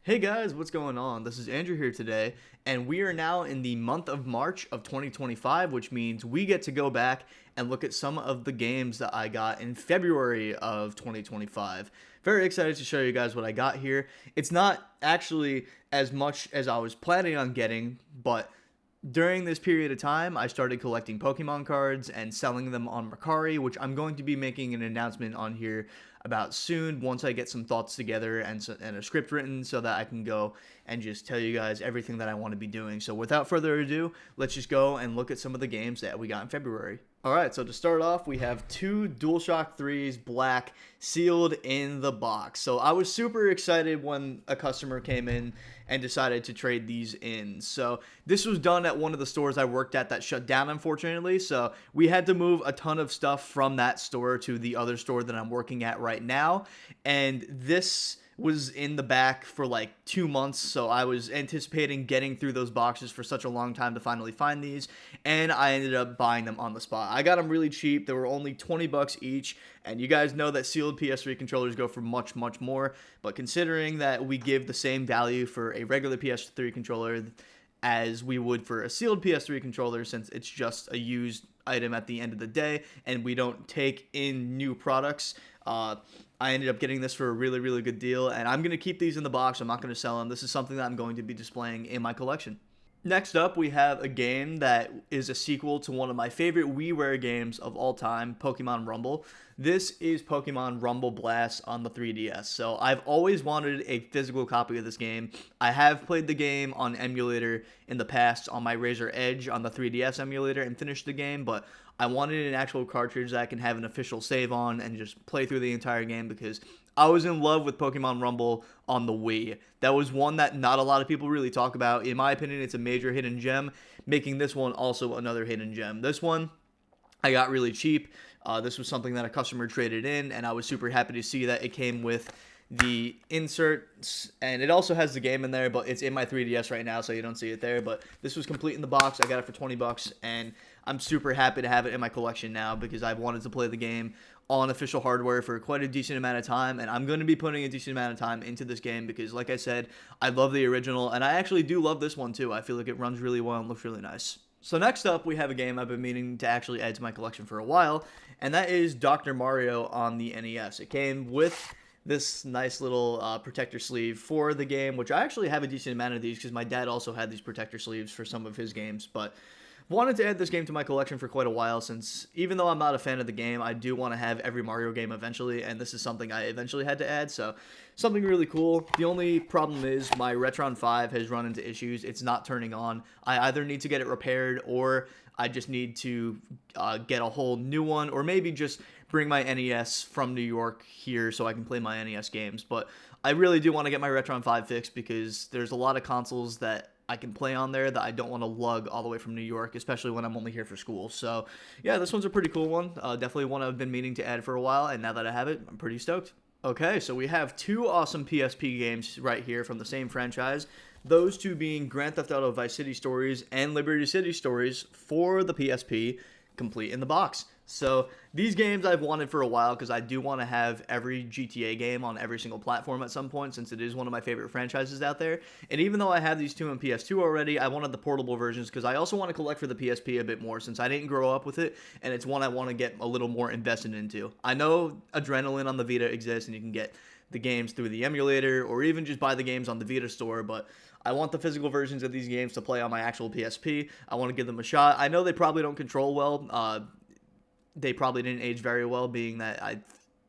Hey guys, what's going on? This is Andrew here today, and we are now in the month of March of 2025, which means we get to go back and look at some of the games that I got in February of 2025. Very excited to show you guys what I got here. It's not actually as much as I was planning on getting, but during this period of time, I started collecting Pokemon cards and selling them on Mercari, which I'm going to be making an announcement on here about soon once I get some thoughts together and a script written so that I can go and just tell you guys everything that I want to be doing. So without further ado, let's just go and look at some of the games that we got in February. Alright, so to start off, we have two DualShock 3s black sealed in the box. So I was super excited when a customer came in and decided to trade these in. So this was done at one of the stores I worked at that shut down, unfortunately. So we had to move a ton of stuff from that store to the other store that I'm working at right now. And this was in the back for like 2 months, so I was anticipating getting through those boxes for such a long time to finally find these, and I ended up buying them on the spot. I got them really cheap. They were only 20 bucks each, and you guys know that sealed PS3 controllers go for much more, but considering that we give the same value for a regular PS3 controller as we would for a sealed PS3 controller, since it's just a used item at the end of the day and we don't take in new products, I ended up getting this for a really good deal, and I'm going to keep these in the box. I'm not going to sell them. This is something that I'm going to be displaying in my collection. Next up, we have a game that is a sequel to one of my favorite WiiWare games of all time, Pokemon Rumble. This is Pokemon Rumble Blast on the 3DS. So I've always wanted a physical copy of this game. I have played the game on emulator in the past on my Razer Edge on the 3DS emulator and finished the game, but I wanted an actual cartridge that I can have an official save on and just play through the entire game because I was in love with Pokemon Rumble on the Wii. That was one that not a lot of people really talk about. In my opinion, it's a major hidden gem, making this one also another hidden gem. This one I got really cheap. This was something that a customer traded in, and I was super happy to see that it came with the inserts, and it also has the game in there, but it's in my 3DS right now, so you don't see it there. But this was complete in the box. I got it for 20 bucks, and I'm super happy to have it in my collection now because I've wanted to play the game on official hardware for quite a decent amount of time, and I'm going to be putting a decent amount of time into this game because, like I said, I love the original, and I actually do love this one too. I feel like it runs really well and looks really nice. So next up, we have a game I've been meaning to actually add to my collection for a while, and that is Dr. Mario on the NES. It came with this nice little protector sleeve for the game, which I actually have a decent amount of these because my dad also had these protector sleeves for some of his games, but wanted to add this game to my collection for quite a while since even though I'm not a fan of the game, I do want to have every Mario game eventually, and this is something I eventually had to add, so something really cool. The only problem is my Retron 5 has run into issues. It's not turning on. I either need to get it repaired or I just need to get a whole new one, or maybe just bring my NES from New York here so I can play my NES games. But I really do want to get my Retron 5 fixed because there's a lot of consoles that I can play on there that I don't want to lug all the way from New York, especially when I'm only here for school. So yeah, this one's a pretty cool one. Definitely one I've been meaning to add for a while, and now that I have it, I'm pretty stoked. Okay, so we have two awesome PSP games right here from the same franchise. Those two being Grand Theft Auto Vice City Stories and Liberty City Stories for the PSP, complete in the box. So these games I've wanted for a while because I do want to have every GTA game on every single platform at some point since it is one of my favorite franchises out there. And even though I have these two on PS2 already, I wanted the portable versions because I also want to collect for the PSP a bit more since I didn't grow up with it, and it's one I want to get a little more invested into. I know Adrenaline on the Vita exists and you can get the games through the emulator or even just buy the games on the Vita store, but I want the physical versions of these games to play on my actual PSP. I want to give them a shot. I know they probably don't control well. They probably didn't age very well, being that I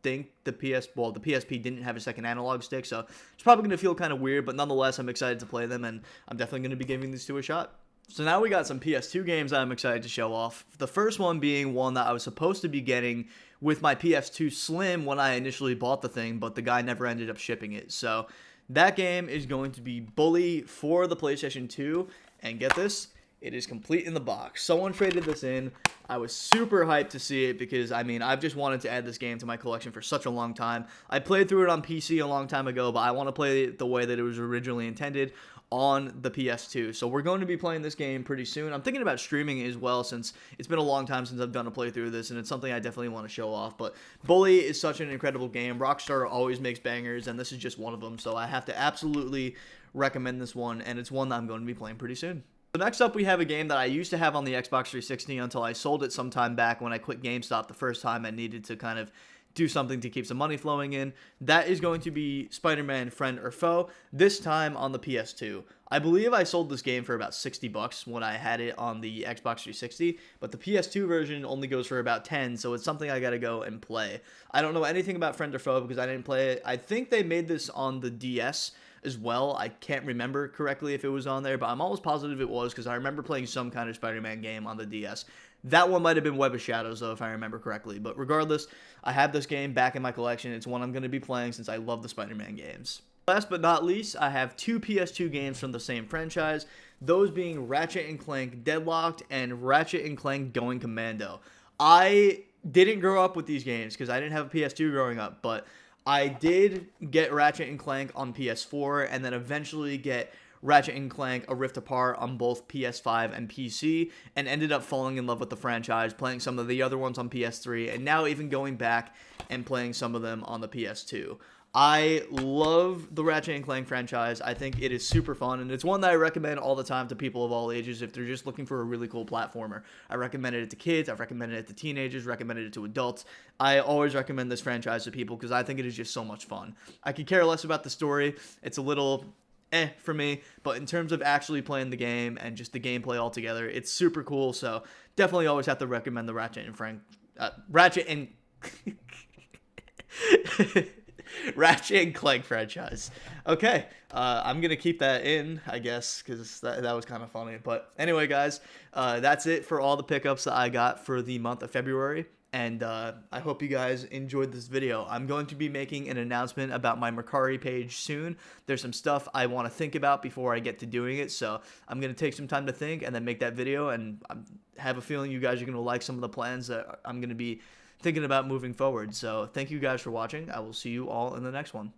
think the PSP didn't have a second analog stick, so it's probably going to feel kind of weird, but nonetheless, I'm excited to play them, and I'm definitely going to be giving these two a shot. So now we got some PS2 games that I'm excited to show off. The first one being one that I was supposed to be getting with my PS2 Slim when I initially bought the thing, but the guy never ended up shipping it. So that game is going to be Bully for the PlayStation 2, and get this, It is complete in the box. Someone traded this in. I was super hyped to see it because, I mean, I've just wanted to add this game to my collection for such a long time. I played through it on PC a long time ago, but I want to play it the way that it was originally intended on the PS2. So we're going to be playing this game pretty soon. I'm thinking about streaming it as well, since it's been a long time since I've done a playthrough of this, and it's something I definitely want to show off. But Bully is such an incredible game. Rockstar always makes bangers, and this is just one of them. So I have to absolutely recommend this one, and it's one that I'm going to be playing pretty soon. So next up, we have a game that I used to have on the Xbox 360 until I sold it sometime back when I quit GameStop the first time I needed to kind of do something to keep some money flowing in. That is going to be Spider-Man Friend or Foe, this time on the PS2. I believe I sold this game for about $60 when I had it on the Xbox 360, but the PS2 version only goes for about $10, so it's something I gotta go and play. I don't know anything about Friend or Foe because I didn't play it. I think they made this on the DS as well. I can't remember correctly if it was on there, but I'm almost positive it was because I remember playing some kind of Spider-Man game on the DS. That one might have been Web of Shadows, though, if I remember correctly. But regardless, I have this game back in my collection. It's one I'm going to be playing since I love the Spider-Man games. Last but not least, I have two PS2 games from the same franchise, those being Ratchet & Clank Deadlocked and Ratchet & Clank Going Commando. I didn't grow up with these games because I didn't have a PS2 growing up, but I did get Ratchet & Clank on PS4 and then eventually get Ratchet & Clank A Rift Apart on both PS5 and PC, and ended up falling in love with the franchise, playing some of the other ones on PS3, and now even going back and playing some of them on the PS2. I love the Ratchet & Clank franchise. I think it is super fun, and it's one that I recommend all the time to people of all ages if they're just looking for a really cool platformer. I recommended it to kids, I've recommended it to teenagers, recommended it to adults. I always recommend this franchise to people because I think it is just so much fun. I could care less about the story. It's a little for me, but in terms of actually playing the game and just the gameplay altogether, it's super cool. So definitely always have to recommend the Ratchet and Ratchet & Clank franchise. Okay, I'm gonna keep that in, I guess, because that was kind of funny. But anyway, guys, that's it for all the pickups that I got for the month of February. And I hope you guys enjoyed this video. I'm going to be making an announcement about my Mercari page soon. There's some stuff I want to think about before I get to doing it, so I'm going to take some time to think and then make that video, and I have a feeling you guys are going to like some of the plans that I'm going to be thinking about moving forward. So thank you guys for watching. I will see you all in the next one.